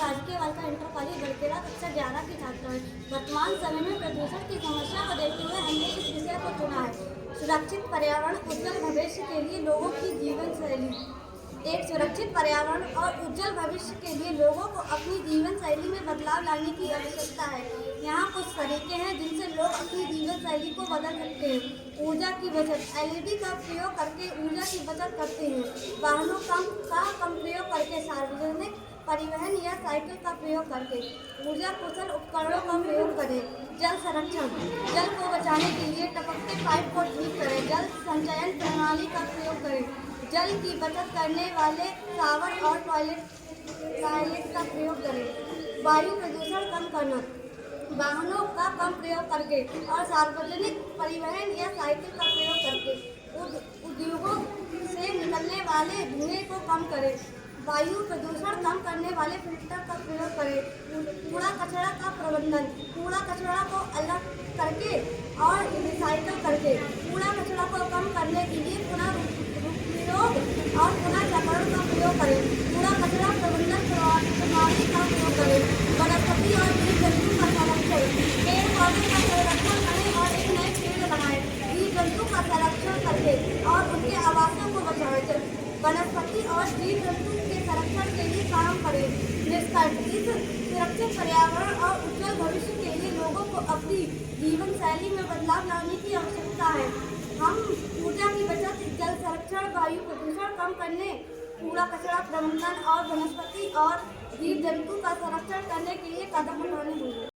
राजकीय बालिका inter college बड़केरा कक्षा 11 की छात्रा है। वर्तमान समय में प्रदूषण की समस्या को देखते हुए हमने इस विषय को चुना है। सुरक्षित पर्यावरण उज्जवल भविष्य के लिए लोगों की जीवन शैली। एक सुरक्षित पर्यावरण और उज्जवल भविष्य के लिए लोगों को अपनी जीवन शैली में बदलाव लाने की आवश्यकता है। यहाँ कुछ तरीके हैं जिनसे लोग अपनी जीवन शैली को बदल सकते हैं। ऊर्जा की बचत। एलईडी का प्रयोग करके ऊर्जा की बचत करते हैं। वाहनों का कम प्रयोग करके सार्वजनिक परिवहन या साइकिल का प्रयोग करके ऊर्जा कुशल उपकरणों का प्रयोग करें। जल संरक्षण। जल को बचाने के लिए टपकते पाइप को ठीक करें। जल संचयन प्रणाली का प्रयोग करें। जल की बचत करने वाले शावर और टॉयलेट का प्रयोग करें। वायु प्रदूषण कम करना। वाहनों का कम प्रयोग करके और सार्वजनिक परिवहन या साइकिल का प्रयोग करके उद्योगों से निकलने वाले धुएं को कम करें। वायु प्रदूषण कम करने वाले फिल्टर का प्रयोग करें। कूड़ा कचरा का प्रबंधन। कूड़ा कचरा को अलग करके और रिसाइकल करके कूड़ा कचरा को कम करने के लिए पुनः उपयोग और पुनः चक्रण का प्रयोग करें। कूड़ा कचरा प्रबंधन प्रणाली का प्रयोग करें। वनस्पति और जीव जंतु का संरक्षण। पेड़ पौधे का संरक्षण करें और एक नए पेड़ लगाएं। जीव जंतु का संरक्षण करके और उनके आवासों को बचाएं। वनस्पति और जीव जंतु के संरक्षण के लिए काम करें। निष्कर्ष। इस सुरक्षित पर्यावरण और उज्जवल भविष्य के लिए लोगों को अपनी जीवन शैली में बदलाव लाने की आवश्यकता है। हम ऊर्जा की बचत, जल संरक्षण, वायु प्रदूषण कम करने, कूड़ा कचरा प्रबंधन और वनस्पति और जीव जंतु का संरक्षण करने के लिए कदम उठाने होंगे।